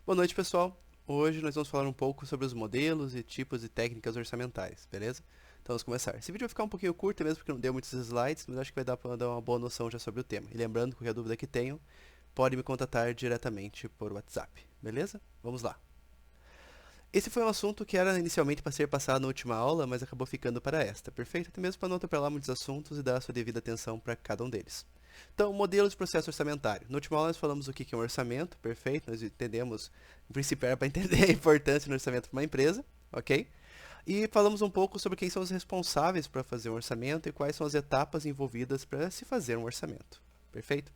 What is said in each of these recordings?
Boa noite, pessoal. Hoje nós vamos falar um pouco sobre os modelos e tipos e técnicas orçamentárias, beleza? Então vamos começar. Esse vídeo vai ficar um pouquinho curto mesmo porque não deu muitos slides, mas acho que vai dar para dar uma boa noção já sobre o tema. E lembrando, qualquer dúvida que tenham, pode me contatar diretamente por WhatsApp, beleza? Vamos lá. Esse foi um assunto que era inicialmente para ser passado na última aula, mas acabou ficando para esta, perfeito? Até mesmo para não atropelar muitos assuntos e dar a sua devida atenção para cada um deles. Então, modelo de processo orçamentário. Na última aula nós falamos o que é um orçamento, perfeito? Nós entendemos, em princípio era para entender a importância do orçamento para uma empresa, ok? E falamos um pouco sobre quem são os responsáveis para fazer um orçamento e quais são as etapas envolvidas para se fazer um orçamento, perfeito?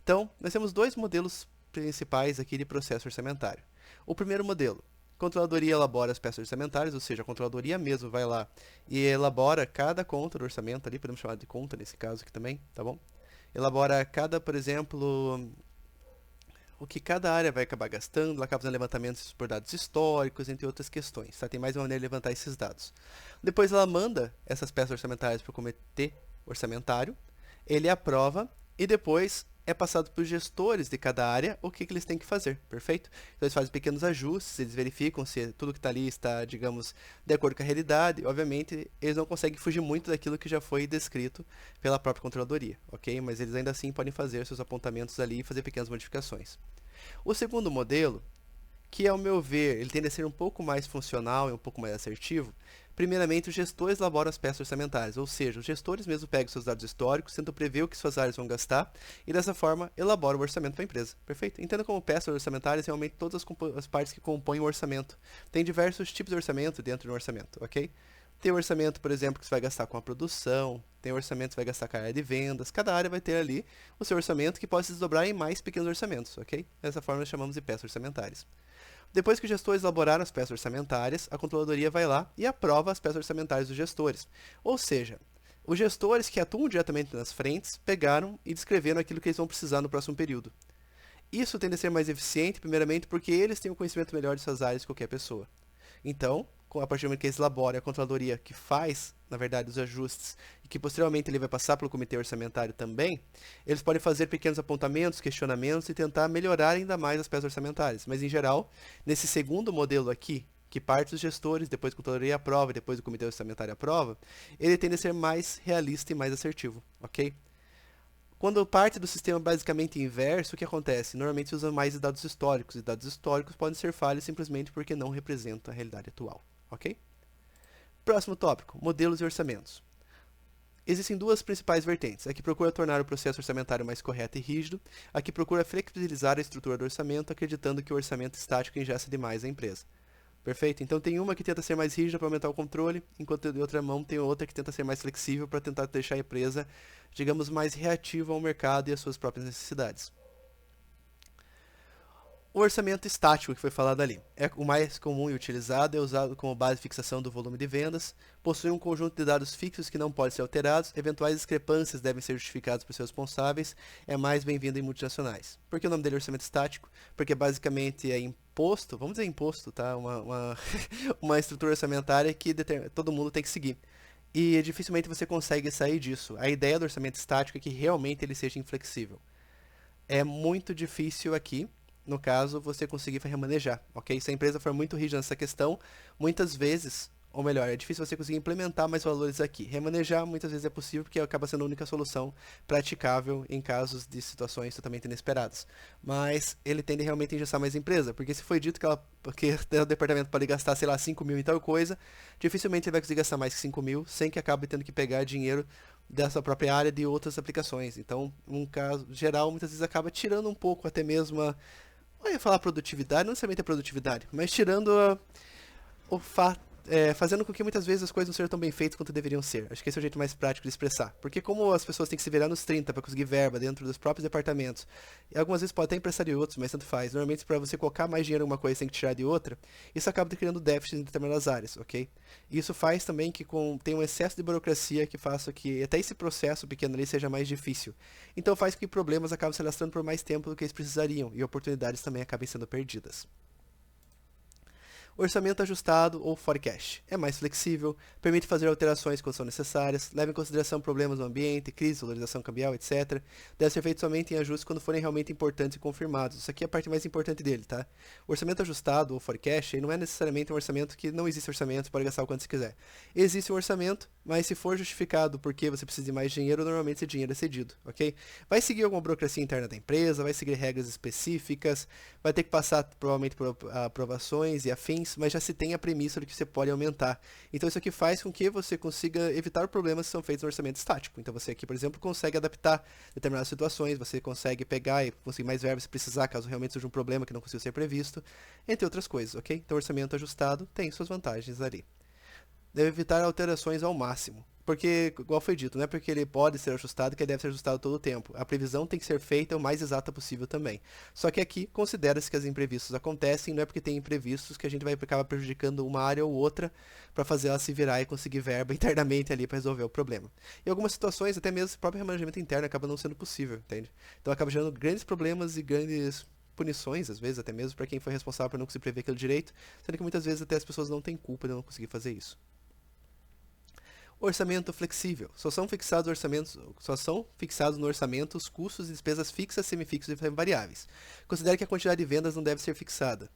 Então, nós temos dois modelos principais aqui de processo orçamentário. O primeiro modelo, a controladoria elabora as peças orçamentárias, ou seja, a controladoria mesmo vai lá e elabora cada conta do orçamento ali, podemos chamar de conta nesse caso aqui também, tá bom? Elabora cada, por exemplo, o que cada área vai acabar gastando, ela acaba fazendo levantamentos por dados históricos, entre outras questões. Tá? Tem mais uma maneira de levantar esses dados. Depois ela manda essas peças orçamentárias para o comitê orçamentário, ele aprova e depois é passado para os gestores de cada área o que eles têm que fazer, perfeito? Então eles fazem pequenos ajustes, eles verificam se tudo que está ali está, digamos, de acordo com a realidade. Obviamente, eles não conseguem fugir muito daquilo que já foi descrito pela própria controladoria, ok? Mas eles ainda assim podem fazer seus apontamentos ali e fazer pequenas modificações. O segundo modelo, que ao meu ver, ele tende a ser um pouco mais funcional e um pouco mais assertivo. Primeiramente, os gestores elaboram as peças orçamentárias, ou seja, os gestores mesmo pegam seus dados históricos, tentam prever o que suas áreas vão gastar e dessa forma elaboram o orçamento para a empresa. Perfeito? Entenda como peças orçamentárias realmente todas as partes que compõem o orçamento. Tem diversos tipos de orçamento dentro do orçamento, ok? Tem o orçamento, por exemplo, que você vai gastar com a produção, tem o orçamento que você vai gastar com a área de vendas, cada área vai ter ali o seu orçamento que pode se desdobrar em mais pequenos orçamentos, ok? Dessa forma nós chamamos de peças orçamentárias. Depois que os gestores elaboraram as peças orçamentárias, a controladoria vai lá e aprova as peças orçamentárias dos gestores. Ou seja, os gestores que atuam diretamente nas frentes pegaram e descreveram aquilo que eles vão precisar no próximo período. Isso tende a ser mais eficiente, primeiramente, porque eles têm um conhecimento melhor de suas áreas que qualquer pessoa. Então, a partir do momento que eles elaboram, a controladoria que faz, na verdade, os ajustes, e que posteriormente ele vai passar pelo comitê orçamentário também, eles podem fazer pequenos apontamentos, questionamentos e tentar melhorar ainda mais as peças orçamentárias. Mas, em geral, nesse segundo modelo aqui, que parte dos gestores, depois a controladoria aprova, depois o comitê orçamentário aprova, ele tende a ser mais realista e mais assertivo, ok? Quando parte do sistema basicamente inverso, o que acontece? Normalmente se usa mais dados históricos, e dados históricos podem ser falhos simplesmente porque não representam a realidade atual, ok? Próximo tópico, modelos e orçamentos. Existem duas principais vertentes, a que procura tornar o processo orçamentário mais correto e rígido, a que procura flexibilizar a estrutura do orçamento, acreditando que o orçamento estático engessa demais a empresa. Perfeito? Então tem uma que tenta ser mais rígida para aumentar o controle, enquanto de outra mão tem outra que tenta ser mais flexível para tentar deixar a empresa, digamos, mais reativa ao mercado e às suas próprias necessidades. O orçamento estático que foi falado ali é o mais comum e utilizado, é usado como base de fixação do volume de vendas, possui um conjunto de dados fixos que não podem ser alterados, eventuais discrepâncias devem ser justificadas por seus responsáveis, é mais bem-vindo em multinacionais. Por que o nome dele é orçamento estático? Porque basicamente é imposto, vamos dizer imposto, tá? Uma estrutura orçamentária que todo mundo tem que seguir. E dificilmente você consegue sair disso. A ideia do orçamento estático é que realmente ele seja inflexível. É muito difícil aqui, no caso, você conseguir remanejar, ok? Se a empresa for muito rígida nessa questão, muitas vezes, ou melhor, é difícil você conseguir implementar mais valores aqui. Remanejar muitas vezes é possível porque acaba sendo a única solução praticável em casos de situações totalmente inesperadas. Mas ele tende realmente a engessar mais a empresa, porque se foi dito que o departamento pode gastar, sei lá, 5 mil em tal coisa, dificilmente ele vai conseguir gastar mais que 5 mil sem que acabe tendo que pegar dinheiro da sua própria área de outras aplicações. Então, num caso geral, muitas vezes acaba tirando um pouco até mesmo eu ia falar produtividade, não necessariamente a produtividade, mas tirando o fato, fazendo com que muitas vezes as coisas não sejam tão bem feitas quanto deveriam ser. Acho que esse é o jeito mais prático de expressar. Porque como as pessoas têm que se virar nos 30 para conseguir verba dentro dos próprios departamentos, e algumas vezes pode até emprestar de outros, mas tanto faz. Normalmente para você colocar mais dinheiro em uma coisa, você tem que tirar de outra, isso acaba criando déficit em determinadas áreas, ok? E isso faz também que tem um excesso de burocracia que faça que até esse processo pequeno ali seja mais difícil. Então faz com que problemas acabem se alastrando por mais tempo do que eles precisariam, e oportunidades também acabem sendo perdidas. Orçamento ajustado ou forecast. É mais flexível, permite fazer alterações quando são necessárias, leva em consideração problemas no ambiente, crise, valorização cambial, etc. Deve ser feito somente em ajustes quando forem realmente importantes e confirmados. Isso aqui é a parte mais importante dele, tá? O orçamento ajustado ou forecast não é necessariamente um orçamento que não existe orçamento, você pode gastar o quanto você quiser. Existe um orçamento, mas se for justificado porque você precisa de mais dinheiro, normalmente esse dinheiro é cedido, ok? Vai seguir alguma burocracia interna da empresa, vai seguir regras específicas, vai ter que passar provavelmente por aprovações e afins, mas já se tem a premissa de que você pode aumentar. Então isso aqui faz com que você consiga evitar problemas que são feitos no orçamento estático. Então você aqui, por exemplo, consegue adaptar determinadas situações, você consegue pegar e conseguir mais verbas se precisar, caso realmente seja um problema que não consiga ser previsto, entre outras coisas, ok? Então o orçamento ajustado tem suas vantagens ali. Deve evitar alterações ao máximo. Porque, igual foi dito, não é porque ele pode ser ajustado que ele deve ser ajustado todo o tempo. A previsão tem que ser feita o mais exata possível também. Só que aqui, considera-se que os imprevistos acontecem, não é porque tem imprevistos que a gente vai acabar prejudicando uma área ou outra para fazer ela se virar e conseguir verba internamente ali para resolver o problema. Em algumas situações, até mesmo o próprio remanejamento interno acaba não sendo possível, entende? Então acaba gerando grandes problemas e grandes punições, às vezes, até mesmo para quem foi responsável por não conseguir prever aquilo direito, sendo que muitas vezes até as pessoas não têm culpa de não conseguir fazer isso. Orçamento flexível. Só são fixados no orçamento os custos e despesas fixas, semifixos e variáveis. Considere que a quantidade de vendas não deve ser fixada.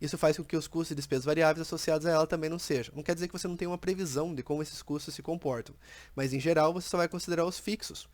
Isso faz com que os custos e despesas variáveis associados a ela também não sejam. Não quer dizer que você não tenha uma previsão de como esses custos se comportam, mas em geral você só vai considerar os fixos,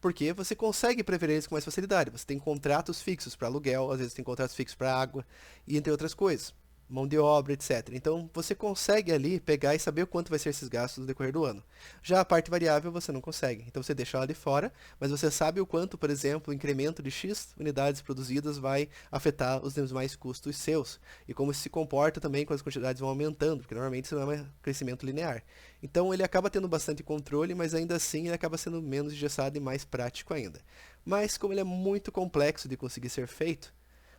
porque você consegue prever eles com mais facilidade. Você tem contratos fixos para aluguel, às vezes tem contratos fixos para água, e entre outras coisas, mão de obra, etc. Então você consegue ali pegar e saber o quanto vai ser esses gastos no decorrer do ano. Já a parte variável você não consegue. Então você deixa ela de fora, mas você sabe o quanto, por exemplo, o incremento de X unidades produzidas vai afetar os demais custos seus. E como isso se comporta também quando as quantidades vão aumentando, porque normalmente isso não é um crescimento linear. Então ele acaba tendo bastante controle, mas ainda assim ele acaba sendo menos engessado e mais prático ainda. Mas como ele é muito complexo de conseguir ser feito,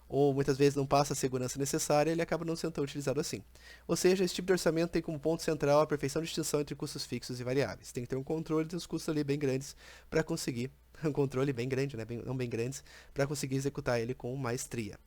ou muitas vezes não passa a segurança necessária, ele acaba não sendo tão utilizado assim. Ou seja, esse tipo de orçamento tem como ponto central a perfeição de distinção entre custos fixos e variáveis. Tem que ter um controle dos custos ali bem grandes para conseguir, um controle bem grande, né? Não bem grandes, para conseguir executar ele com maestria.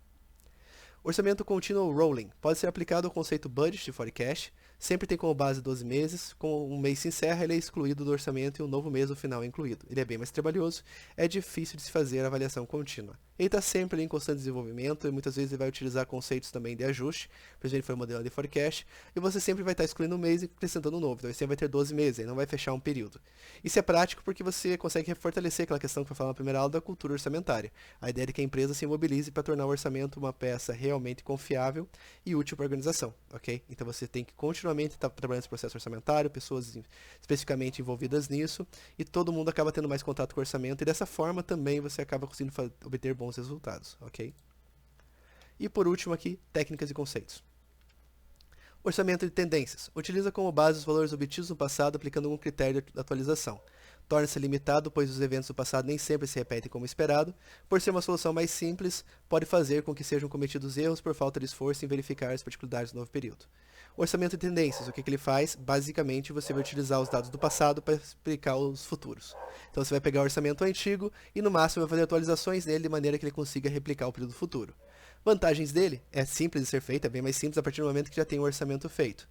Orçamento contínuo rolling pode ser aplicado ao conceito budget e forecast, sempre tem como base 12 meses, com um mês se encerra, ele é excluído do orçamento e um novo mês no final é incluído. Ele é bem mais trabalhoso, é difícil de se fazer a avaliação contínua. Ele está sempre em constante desenvolvimento e muitas vezes ele vai utilizar conceitos também de ajuste, por exemplo, foi o modelo de forecast, e você sempre vai estar excluindo um mês e acrescentando um novo, então você sempre vai ter 12 meses, ele não vai fechar um período. Isso é prático porque você consegue fortalecer aquela questão que foi falada na primeira aula da cultura orçamentária, a ideia de que a empresa se mobilize para tornar o orçamento uma peça realmente confiável e útil para a organização, ok? Então você tem que continuamente estar trabalhando nesse processo orçamentário, pessoas especificamente envolvidas nisso, e todo mundo acaba tendo mais contato com o orçamento, e dessa forma também você acaba conseguindo obter bons resultados, ok? E por último aqui, técnicas e conceitos. Orçamento de tendências. Utiliza como base os valores obtidos no passado aplicando algum critério de atualização. Torna-se limitado, pois os eventos do passado nem sempre se repetem como esperado. Por ser uma solução mais simples, pode fazer com que sejam cometidos erros por falta de esforço em verificar as particularidades do novo período. Orçamento de tendências, o que ele faz? Basicamente, você vai utilizar os dados do passado para explicar os futuros. Então, você vai pegar o orçamento antigo e, no máximo, vai fazer atualizações nele de maneira que ele consiga replicar o período futuro. Vantagens dele? É simples de ser feito, é bem mais simples a partir do momento que já tem um orçamento feito.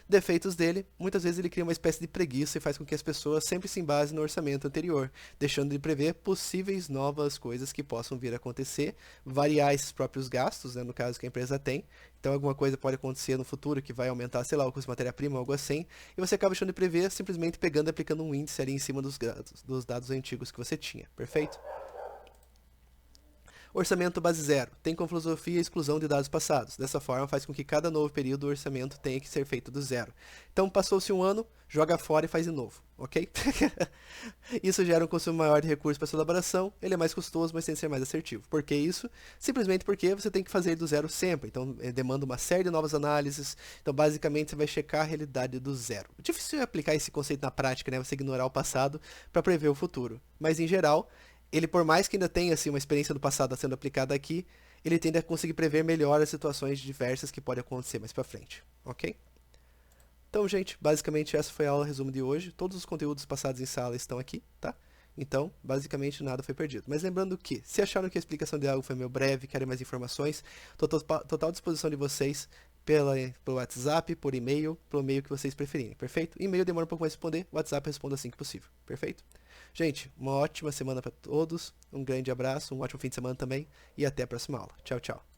Defeitos dele, muitas vezes ele cria uma espécie de preguiça e faz com que as pessoas sempre se embasem no orçamento anterior, deixando de prever possíveis novas coisas que possam vir a acontecer, variar esses próprios gastos, né, no caso que a empresa tem. Então alguma coisa pode acontecer no futuro que vai aumentar, sei lá, o custo de matéria-prima, algo assim, e você acaba deixando de prever simplesmente pegando e aplicando um índice ali em cima dos dados antigos que você tinha, perfeito? Orçamento base zero. Tem como filosofia a exclusão de dados passados. Dessa forma, faz com que cada novo período do orçamento tenha que ser feito do zero. Então, passou-se um ano, joga fora e faz de novo, ok? Isso gera um consumo maior de recursos para sua elaboração, ele é mais custoso, mas tem que ser mais assertivo. Por que isso? Simplesmente porque você tem que fazer do zero sempre. Então, demanda uma série de novas análises. Então, basicamente, você vai checar a realidade do zero. Difícil aplicar esse conceito na prática, né? Você ignorar o passado para prever o futuro. Mas, em geral, ele, por mais que ainda tenha assim, uma experiência do passado sendo aplicada aqui, ele tende a conseguir prever melhor as situações diversas que podem acontecer mais para frente, ok? Então, gente, basicamente essa foi a aula resumo de hoje. Todos os conteúdos passados em sala estão aqui, tá? Então, basicamente nada foi perdido. Mas lembrando que, se acharam que a explicação de algo foi meio breve, querem mais informações, total disposição de vocês pelo WhatsApp, por e-mail, pelo meio que vocês preferirem, perfeito? E-mail demora um pouco mais a responder, WhatsApp responda assim que possível, perfeito? Gente, uma ótima semana para todos, um grande abraço, um ótimo fim de semana também e até a próxima aula. Tchau, tchau.